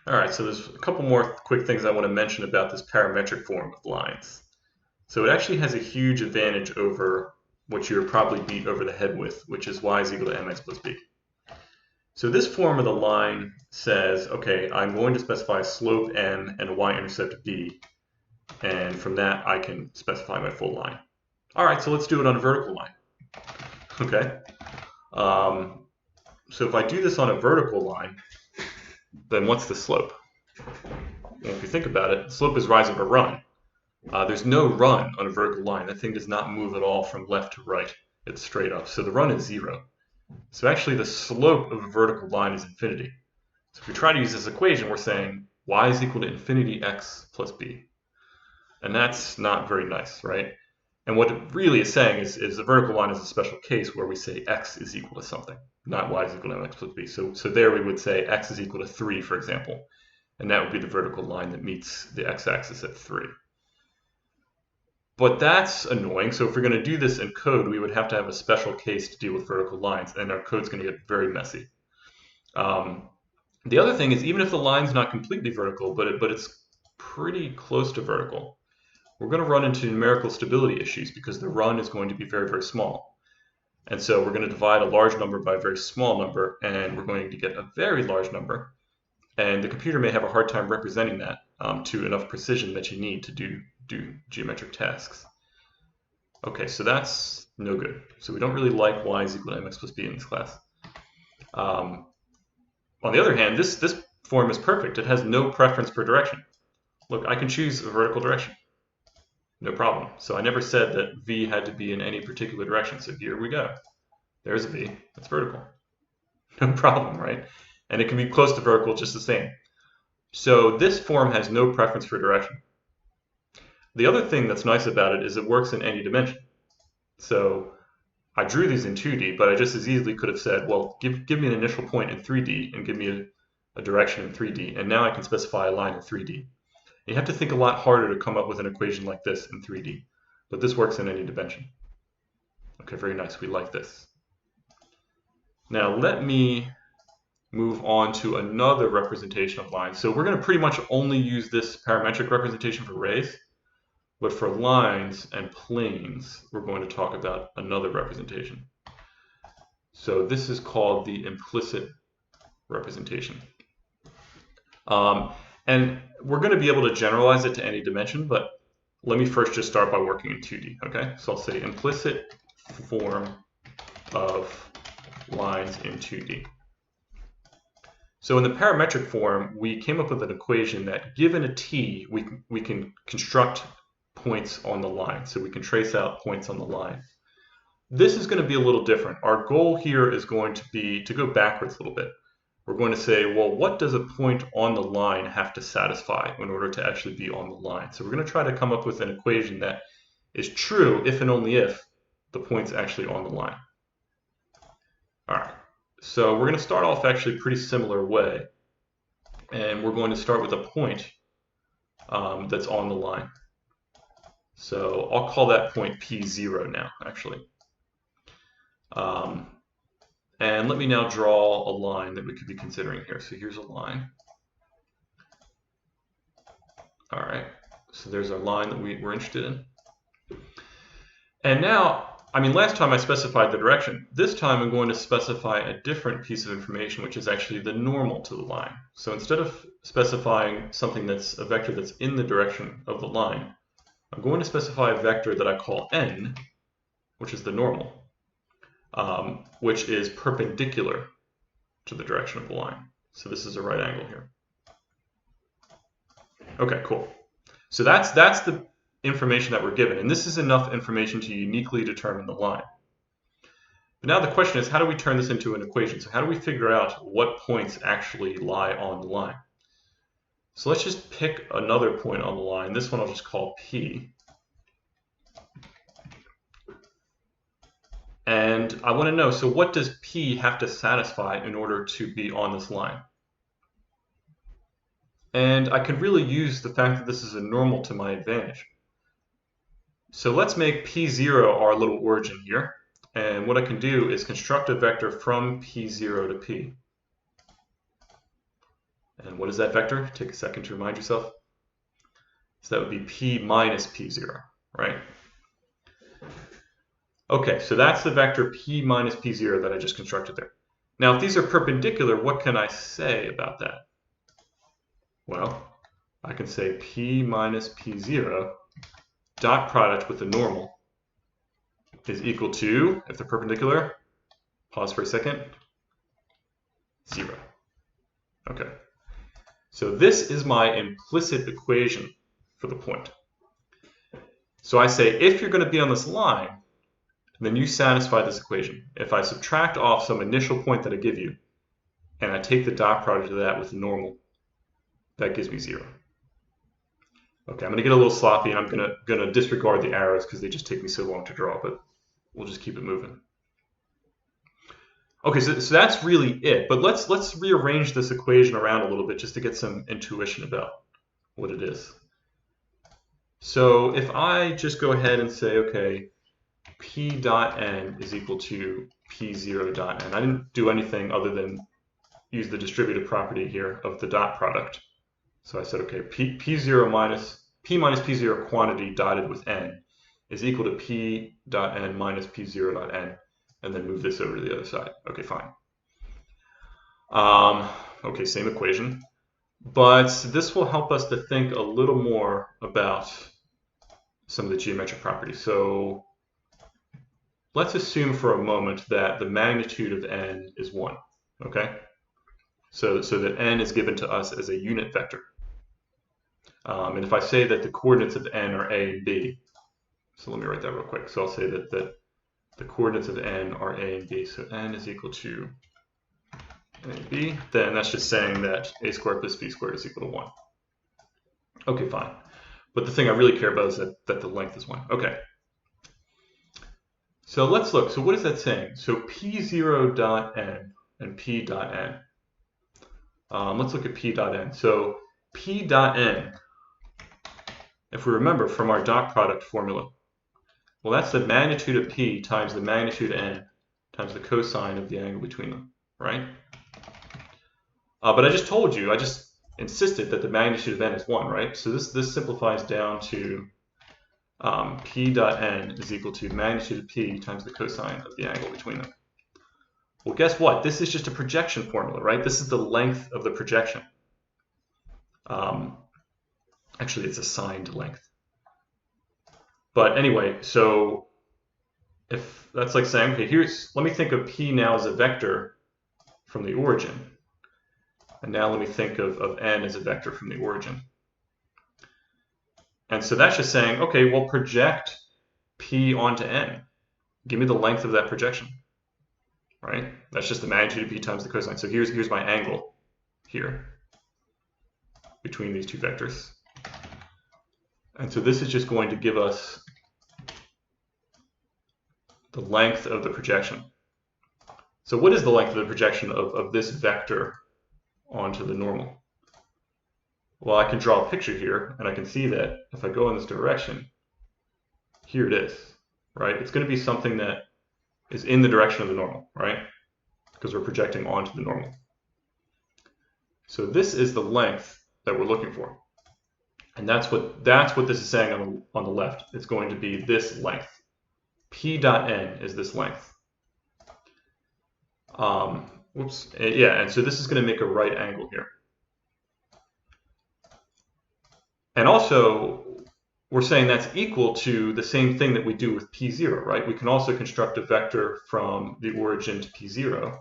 All right, so there's a couple more quick things I want to mention about this parametric form of lines. So it actually has a huge advantage over what you're probably beat over the head with, which is y is equal to mx plus b. So this form of the line says, okay, I'm going to specify a slope m and a y-intercept b, and from that I can specify my full line. All right, so let's do it on a vertical line. Okay. So if I do this on a vertical line, then what's the slope? Well, if you think about it, the slope is rise over run. There's no run on a vertical line. That thing does not move at all from left to right. It's straight up. So the run is 0. So actually the slope of a vertical line is infinity. So if we try to use this equation, we're saying y is equal to infinity x plus b. And that's not very nice, right? And what it really is saying is a vertical line is a special case where we say x is equal to something, not y is equal to mx plus b. So there we would say x is equal to 3, for example. And that would be the vertical line that meets the x-axis at 3. But that's annoying. So if we're going to do this in code, we would have to have a special case to deal with vertical lines, and our code's going to get very messy. The other thing is, even if the line's not completely vertical, but it's pretty close to vertical, we're going to run into numerical stability issues because the run is going to be very, very small. And so we're going to divide a large number by a very small number, and we're going to get a very large number. And the computer may have a hard time representing that to enough precision that you need to do geometric tasks. Okay, so that's no good. So we don't really like y is equal to mx plus b in this class. On the other hand, this form is perfect. It has no preference per direction. Look, I can choose a vertical direction. No problem. So I never said that v had to be in any particular direction. So here we go. There's a v. That's vertical. No problem, right? And it can be close to vertical just the same. So this form has no preference for direction. The other thing that's nice about it is it works in any dimension. So I drew these in 2D, but I just as easily could have said, well, give me an initial point in 3D and give me a direction in 3D, and now I can specify a line in 3D. You have to think a lot harder to come up with an equation like this in 3D, but this works in any dimension. Okay, very nice. We like this. Now let me move on to another representation of lines. So we're going to pretty much only use this parametric representation for rays, but for lines and planes, we're going to talk about another representation. So this is called the implicit representation. And we're going to be able to generalize it to any dimension, but let me first just start by working in 2D, okay? So I'll say implicit form of lines in 2D. So in the parametric form, we came up with an equation that given a t, we can construct points on the line. So we can trace out points on the line. This is going to be a little different. Our goal here is going to be to go backwards a little bit. We're going to say, well, what does a point on the line have to satisfy in order to actually be on the line? So we're going to try to come up with an equation that is true if and only if the point's actually on the line. All right. So we're going to start off actually a pretty similar way. And we're going to start with a point that's on the line. So I'll call that point P0 now, actually. And let me now draw a line that we could be considering here. So here's a line. All right, so there's our line that we're interested in. And now, I mean, last time I specified the direction. This time I'm going to specify a different piece of information, which is actually the normal to the line. So instead of specifying something that's a vector that's in the direction of the line, I'm going to specify a vector that I call n, which is the normal, which is perpendicular to the direction of the line. So this is a right angle here. Okay, cool. So that's the information that we're given, and this is enough information to uniquely determine the line. But now the question is, how do we turn this into an equation? So how do we figure out what points actually lie on the line? So let's just pick another point on the line. This one I'll just call P. And I want to know, so what does P have to satisfy in order to be on this line? And I can really use the fact that this is a normal to my advantage. So let's make P0 our little origin here. And what I can do is construct a vector from P0 to P. And what is that vector? Take a second to remind yourself. So that would be p minus p0, right? Okay, so that's the vector p minus p0 that I just constructed there. Now, if these are perpendicular, what can I say about that? Well, I can say p minus p0 dot product with the normal is equal to, if they're perpendicular, pause for a second, 0. Okay. So this is my implicit equation for the point. So I say if you're going to be on this line, then you satisfy this equation. If I subtract off some initial point that I give you, and I take the dot product of that with the normal, that gives me 0. Okay, I'm going to get a little sloppy, and I'm going to disregard the arrows because they just take me so long to draw, but we'll just keep it moving. Okay, so that's really it. But let's rearrange this equation around a little bit just to get some intuition about what it is. So if I just go ahead and say, okay, p dot n is equal to p0 dot n. I didn't do anything other than use the distributive property here of the dot product. So I said, okay, p0 minus p minus p0 quantity dotted with n is equal to p dot n minus p0 dot n, and then move this over to the other side. Okay, fine. Okay, same equation, but this will help us to think a little more about some of the geometric properties. So let's assume for a moment that the magnitude of n is 1, okay? So that n is given to us as a unit vector. And if I say that the coordinates of n are a and b, so let me write that real quick. So I'll say that the coordinates of n are a and b. So n is equal to a and b. Then that's just saying that a squared plus b squared is equal to 1. Okay, fine. But the thing I really care about is that the length is 1. Okay. So let's look. So what is that saying? So p0 dot n and p dot n. Let's look at p dot n. So p dot n, if we remember from our dot product formula, well, that's the magnitude of p times the magnitude n times the cosine of the angle between them, right? But I just told you, I just insisted that the magnitude of n is 1, right? So this simplifies down to p dot n is equal to magnitude of p times the cosine of the angle between them. Well, guess what? This is just a projection formula, right? This is the length of the projection. Actually, it's assigned length. But anyway, so if that's like saying, okay, let me think of p now as a vector from the origin. And now let me think of n as a vector from the origin. And so that's just saying, okay, well, project p onto n. Give me the length of that projection, right? That's just the magnitude of p times the cosine. So here's my angle here between these two vectors. And so this is just going to give us the length of the projection. So what is the length of the projection of this vector onto the normal? Well, I can draw a picture here, and I can see that if I go in this direction, here it is, right? It's going to be something that is in the direction of the normal, right? Because we're projecting onto the normal. So this is the length that we're looking for. And that's what this is saying on the left. It's going to be this length. P dot n is this length. Yeah, and so this is going to make a right angle here. And also, we're saying that's equal to the same thing that we do with p0, right? We can also construct a vector from the origin to p0.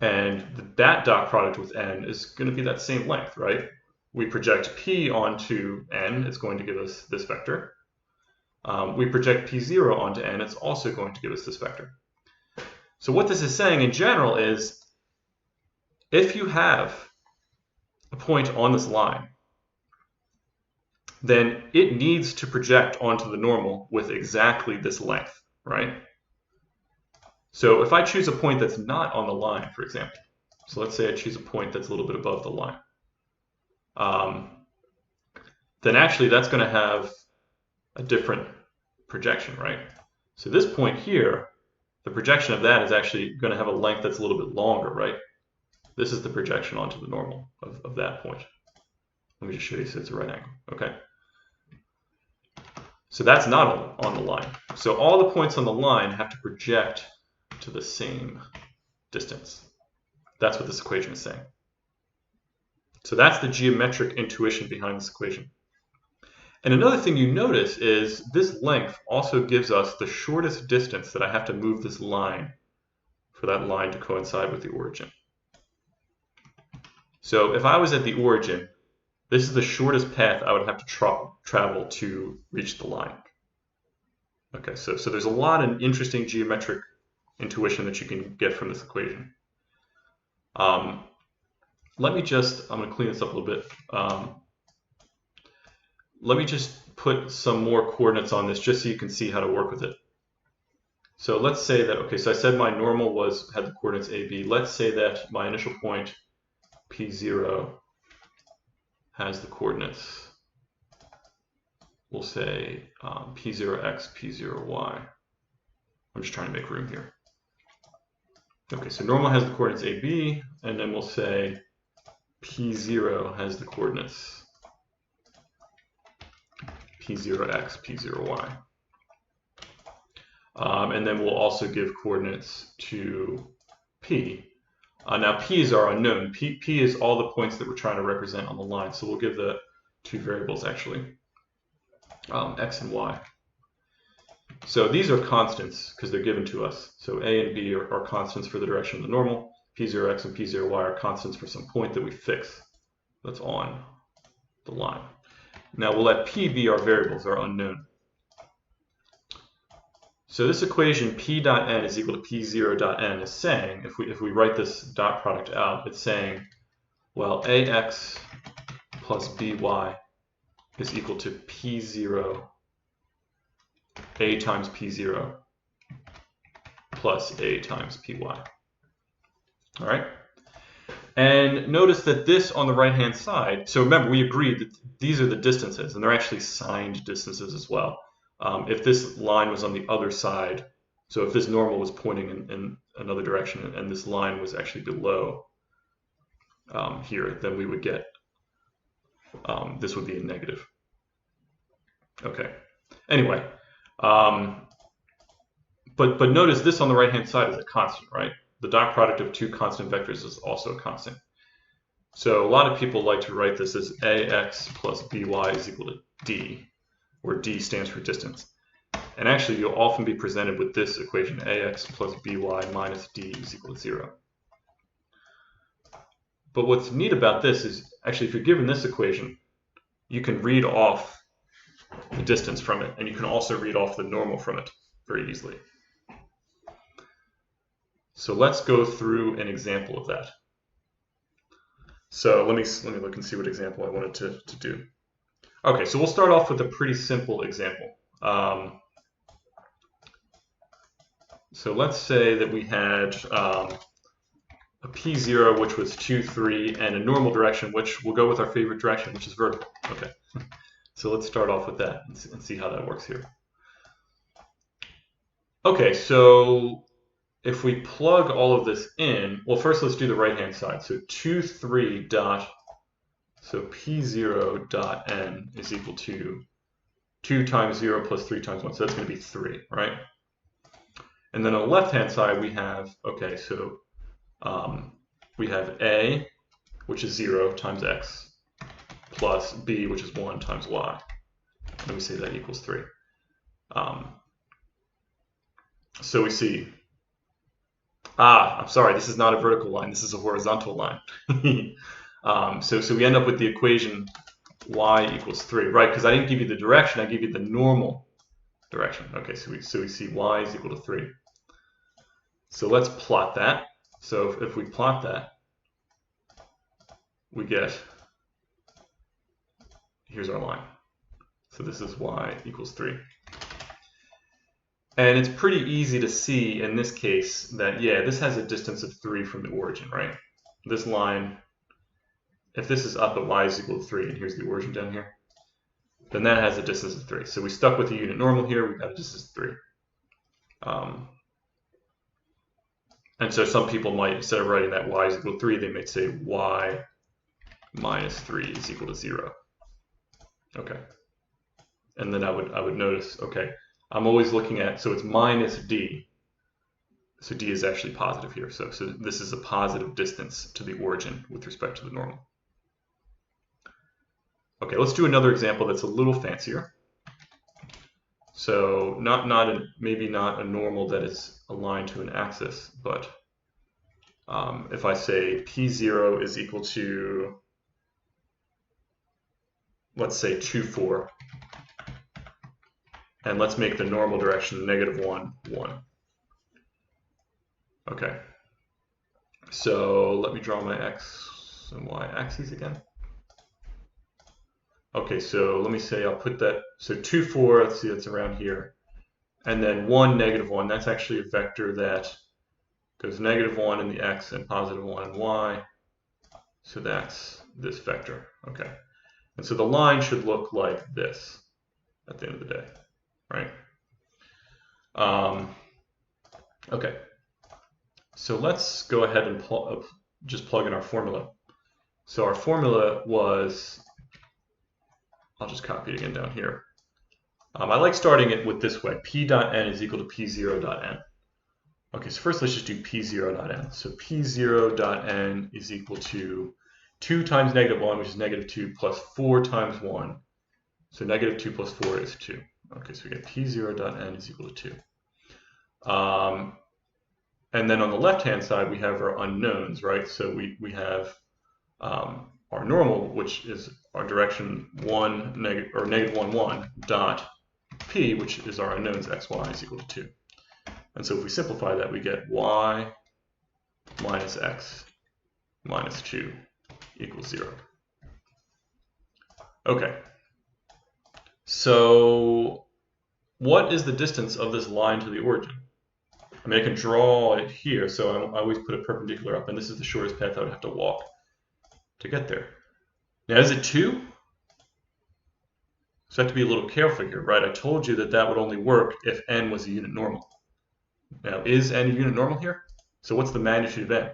And that dot product with n is going to be that same length, right? We project p onto n, it's going to give us this vector. We project p0 onto n, it's also going to give us this vector. So what this is saying in general is, if you have a point on this line, then it needs to project onto the normal with exactly this length, right? So if I choose a point that's not on the line, for example, so let's say I choose a point that's a little bit above the line, then actually that's going to have a different projection, right? So this point here, the projection of that is actually going to have a length that's a little bit longer, right? This is the projection onto the normal of that point. Let me just show you so it's a right angle. Okay. So that's not on the line. So all the points on the line have to project to the same distance. That's what this equation is saying. So that's the geometric intuition behind this equation. And another thing you notice is this length also gives us the shortest distance that I have to move this line for that line to coincide with the origin. So if I was at the origin, this is the shortest path I would have to travel to reach the line. Okay, so there's a lot of interesting geometric intuition that you can get from this equation. Let me just, I'm going to clean this up a little bit. Let me just put some more coordinates on this just so you can see how to work with it. So let's say that, okay, so I said my normal had the coordinates A, B. Let's say that my initial point P0 has the coordinates, we'll say P0x, P0y. I'm just trying to make room here. Okay, so normal has the coordinates A, B, and then we'll say P0 has the coordinates P0x, P0y. And then we'll also give coordinates to P. Now P's are unknown. P is all the points that we're trying to represent on the line. So we'll give the two variables actually, x and y. So these are constants because they're given to us. So A and B are constants for the direction of the normal. P0x and P0y are constants for some point that we fix that's on the line. Now we'll let P be our variables, our unknown. So this equation P dot n is equal to P0 dot n is saying, if we write this dot product out, it's saying, well, AX plus BY is equal to P0, A times P0 plus A times PY. All right? And notice that this on the right-hand side, so remember, we agreed that these are the distances, and they're actually signed distances as well. If this line was on the other side, so if this normal was pointing in another direction and this line was actually below here, then we would get, this would be a negative. Okay, anyway, but notice this on the right-hand side is a constant, right? The dot product of two constant vectors is also a constant. So a lot of people like to write this as AX plus BY is equal to D, where D stands for distance. And actually, you'll often be presented with this equation, AX plus BY minus D is equal to 0. But what's neat about this is, actually, if you're given this equation, you can read off the distance from it, and you can also read off the normal from it very easily. So let's go through an example of that. So let me look and see what example I wanted to do. Okay, so we'll start off with a pretty simple example. So let's say that we had a P0 which was 2, 3, and a normal direction which will go with our favorite direction, which is vertical. Okay, so let's start off with that and see how that works here. Okay, so if we plug all of this in, well, first let's do the right-hand side. So 2, 3 dot, so P0 dot n is equal to 2 times 0 plus 3 times 1. So that's going to be 3, right? And then on the left-hand side, we have, okay, so we have A, which is 0 times x, plus B, which is 1 times y. And we say that equals 3. So we see, I'm sorry, this is not a vertical line, this is a horizontal line. So we end up with the equation y equals 3, right? Because I didn't give you the direction, I gave you the normal direction. Okay, so we see y is equal to 3. So let's plot that. So if we plot that, we get, here's our line. So this is y equals 3. And it's pretty easy to see in this case that, yeah, this has a distance of 3 from the origin, right? This line, if this is up at y is equal to 3, and here's the origin down here, then that has a distance of 3. So we stuck with the unit normal here, we got a distance of 3. And so some people might, instead of writing that y is equal to 3, they might say y minus 3 is equal to 0. Okay. And then I would notice, okay, I'm always looking at, so it's minus d. So d is actually positive here. So this is a positive distance to the origin with respect to the normal. Okay, let's do another example that's a little fancier. So maybe not a normal that is aligned to an axis, but if I say p0 is equal to, let's say 2, 4, and let's make the normal direction -1, 1. Okay, so let me draw my x and y axes again. Okay, so let me say I'll put that, so 2, 4, let's see, that's around here. And then 1, -1, that's actually a vector that goes -1 in the x and +1 in y. So that's this vector, okay. And so the line should look like this at the end of the day, right? Okay, so let's go ahead and just plug in our formula. So our formula was, I'll just copy it again down here. I like starting it with this way, p dot n is equal to p0 dot n. Okay, so first let's just do p0 dot n. So p0 dot n is equal to 2 times -1, which is -2, plus 4 times 1. So -2 plus 4 is 2. Okay, so we get p0 dot n is equal to 2. And then on the left-hand side, we have our unknowns, right? So we have our normal, which is our direction -1, 1 dot p, which is our unknowns, x, y is equal to 2. And so if we simplify that, we get y minus x minus 2 equals 0. Okay. So what is the distance of this line to the origin? I mean, I can draw it here, so I always put a perpendicular up, and this is the shortest path I would have to walk to get there. Now, is it 2? So I have to be a little careful here, right? I told you that that would only work if n was a unit normal. Now, is n a unit normal here? So what's the magnitude of n?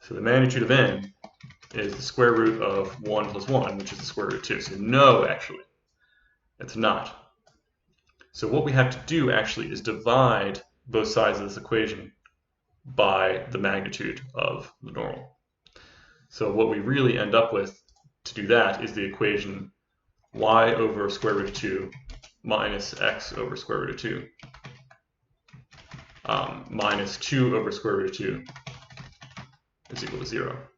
So the magnitude of n is the square root of 1 plus 1, which is the square root of 2. So no, actually, it's not. So what we have to do, actually, is divide both sides of this equation by the magnitude of the normal. So what we really end up with to do that is the equation y over square root of 2 minus x over square root of 2 minus 2 over square root of 2 is equal to 0.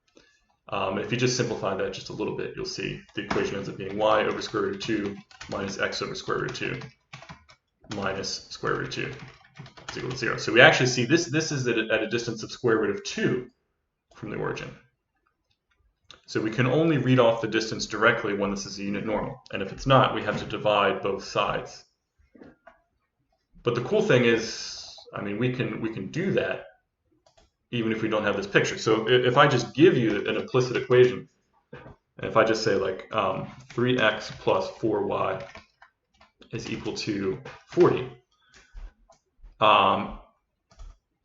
If you just simplify that just a little bit, you'll see the equation ends up being y over square root of 2 minus x over square root of 2 minus square root of 2 is equal to 0. So we actually see this is at a distance of square root of 2 from the origin. So we can only read off the distance directly when this is a unit normal. And if it's not, we have to divide both sides. But the cool thing is, I mean, we can do that even if we don't have this picture. So if I just give you an implicit equation, and if I just say like 3x plus 4y is equal to 40.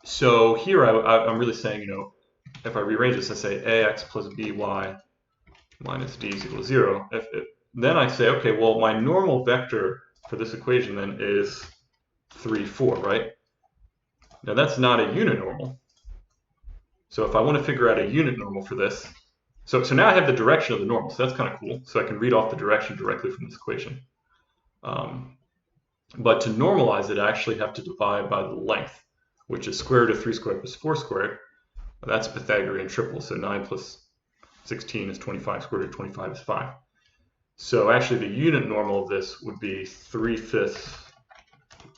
So here I'm really saying, you know, if I rearrange this, I say ax plus by minus d is equal to 0. Then I say, okay, well, my normal vector for this equation then is 3, 4, right? Now that's not a unit normal. So if I want to figure out a unit normal for this, so now I have the direction of the normal, so that's kind of cool. So I can read off the direction directly from this equation. But to normalize it, I actually have to divide by the length, which is square root of 3 squared plus 4 squared. That's a Pythagorean triple, so 9 plus 16 is 25, square root of 25 is 5. So actually the unit normal of this would be 3/5,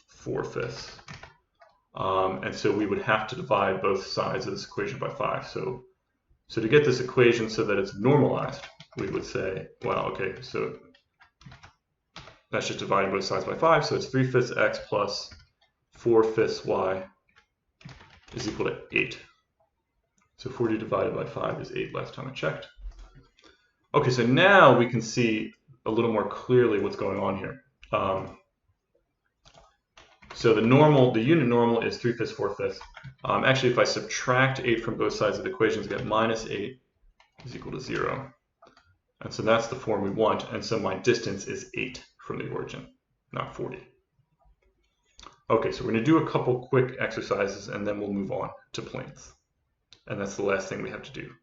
4/5. And so we would have to divide both sides of this equation by 5. So to get this equation so that it's normalized, we would say, well, okay, so that's just dividing both sides by 5. So it's 3/5 x plus 4/5 y is equal to 8. So 40 divided by 5 is 8 last time I checked. Okay, so now we can see a little more clearly what's going on here. So the unit normal is 3/5, 4/5. Actually, if I subtract 8 from both sides of the equations, I get -8 is equal to 0. And so that's the form we want. And so my distance is 8 from the origin, not 40. Okay, so we're going to do a couple quick exercises, and then we'll move on to planes. And that's the last thing we have to do.